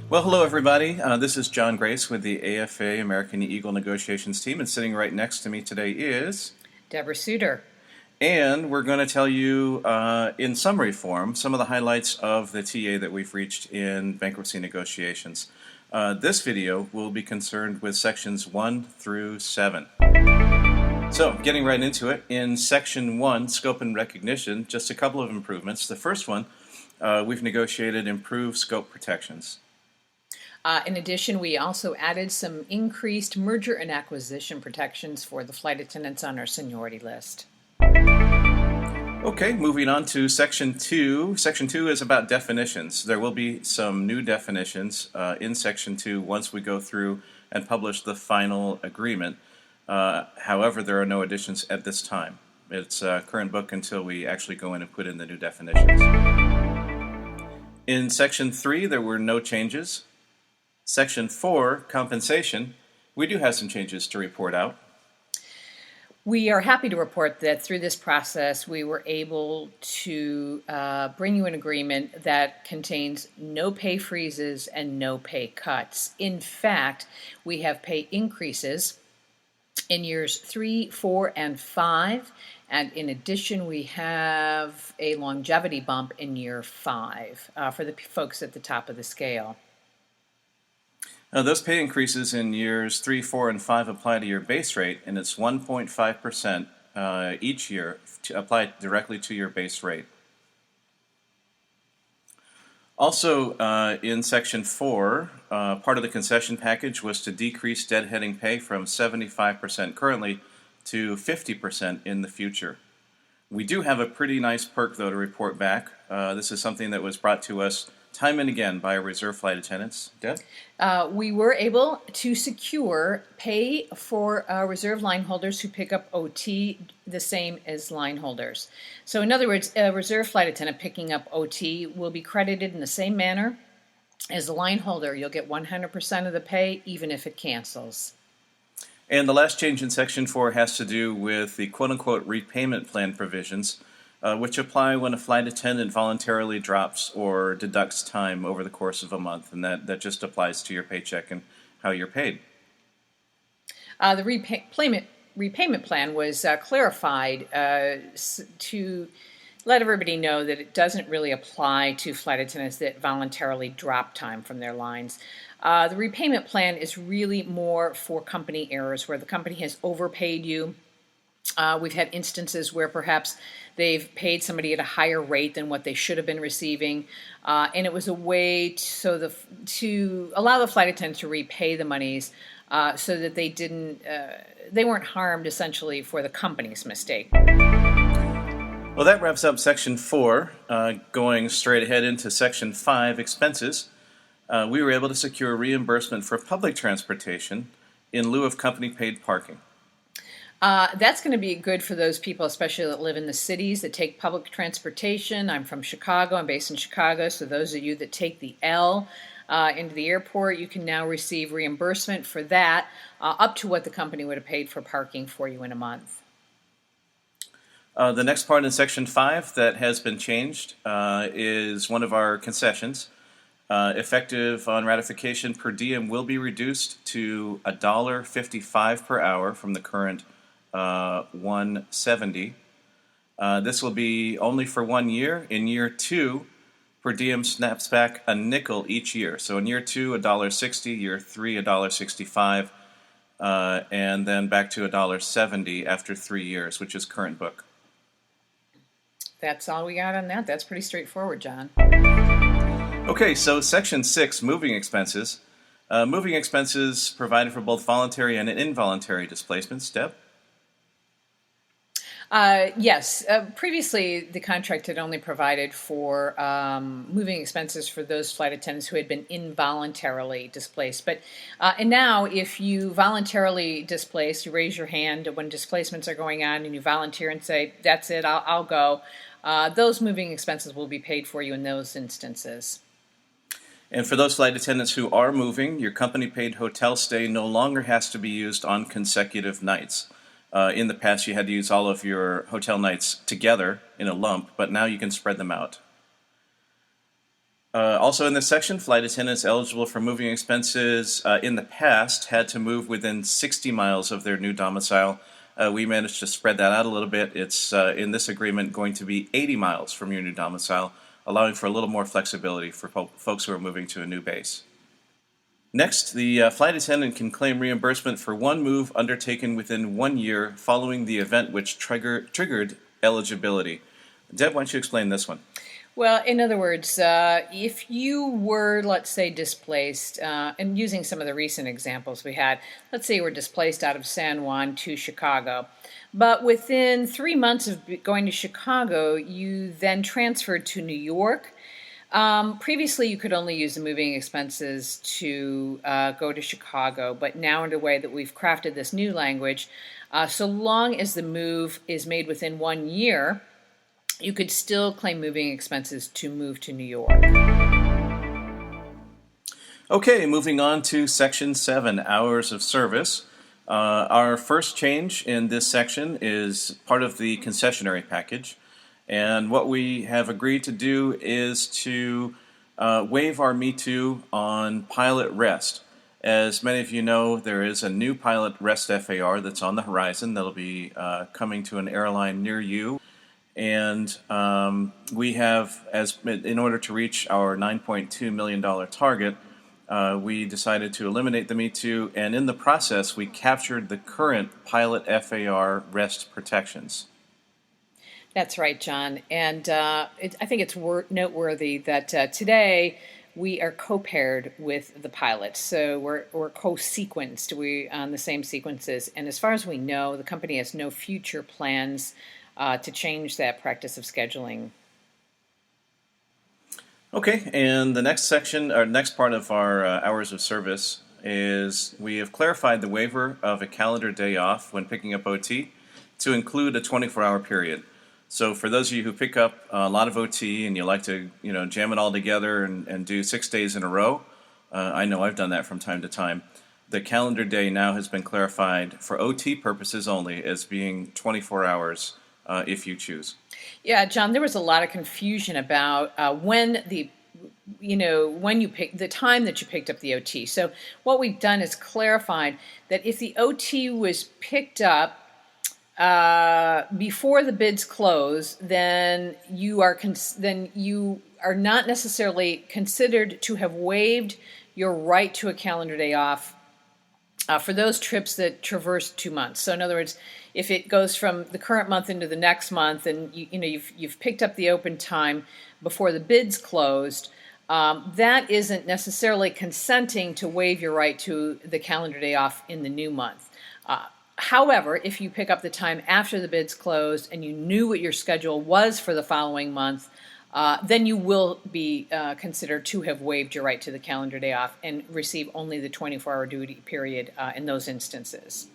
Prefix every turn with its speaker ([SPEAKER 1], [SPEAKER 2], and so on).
[SPEAKER 1] Well, hello everybody. This is John Grace with the AFA American Eagle Negotiations Team, and sitting right next to me today is
[SPEAKER 2] Deborah Sutor.
[SPEAKER 1] And we're going to tell you in summary form some of the highlights of the TA that we've reached in bankruptcy negotiations. This video will be concerned with sections 1 through 7. So, getting right into it, in section 1, scope and recognition, just a couple of improvements. The first one, we've negotiated improved scope protections.
[SPEAKER 2] In addition, we also added some increased merger and acquisition protections for the flight attendants on our seniority list.
[SPEAKER 1] Okay, moving on to Section 2. Section 2 is about definitions. There will be some new definitions in Section 2 once we go through and publish the final agreement. However, there are no additions at this time. It's a current book until we actually go in and put in the new definitions. In Section 3, there were no changes. Section 4, compensation, we do have some changes to report out.
[SPEAKER 2] We are happy to report that through this process, we were able to bring you an agreement that contains no pay freezes and no pay cuts. In fact, we have pay increases in years 3, 4, and 5. And in addition, we have a longevity bump in year 5 for the folks at the top of the scale.
[SPEAKER 1] Now, those pay increases in years 3, 4, and 5 apply to your base rate, and it's 1.5% each year to apply directly to your base rate. Also, in Section 4, part of the concession package was to decrease deadheading pay from 75% currently to 50% in the future. We do have a pretty nice perk, though, to report back. This is something that was brought to us time and again by our reserve flight attendants. Deb?
[SPEAKER 2] We were able to secure pay for reserve line holders who pick up OT the same as line holders. So in other words, a reserve flight attendant picking up OT will be credited in the same manner as a line holder. You'll get 100% of the pay even if it cancels.
[SPEAKER 1] And the last change in Section 4 has to do with the quote-unquote repayment plan provisions, which apply when a flight attendant voluntarily drops or deducts time over the course of a month, and that just applies to your paycheck and how you're paid.
[SPEAKER 2] The repayment plan was clarified to let everybody know that it doesn't really apply to flight attendants that voluntarily drop time from their lines. The repayment plan is really more for company errors where the company has overpaid you. We've had instances where perhaps they've paid somebody at a higher rate than what they should have been receiving, and it was a way to allow the flight attendant to repay the monies so that they weren't harmed essentially for the company's mistake.
[SPEAKER 1] Well, that wraps up Section 4. Going straight ahead into Section 5, expenses. We were able to secure reimbursement for public transportation in lieu of company-paid parking.
[SPEAKER 2] That's going to be good for those people, especially that live in the cities that take public transportation. I'm from Chicago. I'm based in Chicago. So those of you that take the L into the airport, you can now receive reimbursement for that up to what the company would have paid for parking for you in a month.
[SPEAKER 1] The next part in Section 5 that has been changed is one of our concessions. Effective on ratification, per diem will be reduced to $1.55 per hour from the current $1.70. This will be only for 1 year. In year 2, per diem snaps back a nickel each year. So in year 2, $1.60, year 3, $1.65, and then back to $1.70 after 3 years, which is current book.
[SPEAKER 2] That's all we got on that. That's pretty straightforward, John.
[SPEAKER 1] Okay, so Section 6, moving expenses. Moving expenses provided for both voluntary and involuntary displacements. Deb?
[SPEAKER 2] Yes. Previously, the contract had only provided for moving expenses for those flight attendants who had been involuntarily displaced. But and now, if you voluntarily displace, you raise your hand when displacements are going on, and you volunteer and say, "That's it, I'll go." Those moving expenses will be paid for you in those instances.
[SPEAKER 1] And for those flight attendants who are moving, your company-paid hotel stay no longer has to be used on consecutive nights. In the past, you had to use all of your hotel nights together in a lump, but now you can spread them out. Also in this section, flight attendants eligible for moving expenses in the past had to move within 60 miles of their new domicile. We managed to spread that out a little bit. It's in this agreement going to be 80 miles from your new domicile, allowing for a little more flexibility for folks who are moving to a new base. Next, the flight attendant can claim reimbursement for one move undertaken within 1 year following the event which triggered eligibility. Deb, why don't you explain this one?
[SPEAKER 2] Well, in other words, if you were, let's say, displaced, and using some of the recent examples we had, let's say you were displaced out of San Juan to Chicago, but within 3 months of going to Chicago, you then transferred to New York. Previously, you could only use the moving expenses to go to Chicago, but now in a way that we've crafted this new language, so long as the move is made within 1 year, you could still claim moving expenses to move to New York.
[SPEAKER 1] Okay, moving on to Section 7, Hours of Service. Our first change in this section is part of the concessionary package. And what we have agreed to do is to waive our Me Too on pilot rest. As many of you know, there is a new pilot rest FAR that's on the horizon that'll be coming to an airline near you. And we have, in order to reach our $9.2 million target, we decided to eliminate the Me Too, and in the process, we captured the current pilot FAR rest protections.
[SPEAKER 2] That's right, John. And I think it's noteworthy that today we are co-paired with the pilots. So we're co-sequenced. We're on the same sequences. And as far as we know, the company has no future plans to change that practice of scheduling.
[SPEAKER 1] Okay, and the next section, or next part of our hours of service is we have clarified the waiver of a calendar day off when picking up OT to include a 24-hour period. So for those of you who pick up a lot of OT and you like to, jam it all together and do 6 days in a row, I know I've done that from time to time. The calendar day now has been clarified for OT purposes only as being 24 hours if you choose.
[SPEAKER 2] Yeah, John, there was a lot of confusion about when you pick the time that you picked up the OT. So what we've done is clarified that if the OT was picked up before the bids close, then you are not necessarily considered to have waived your right to a calendar day off for those trips that traverse 2 months. So in other words, if it goes from the current month into the next month, and you've picked up the open time before the bids closed, that isn't necessarily consenting to waive your right to the calendar day off in the new month. However, if you pick up the time after the bids closed and you knew what your schedule was for the following month, then you will be considered to have waived your right to the calendar day off and receive only the 24-hour duty period in those instances.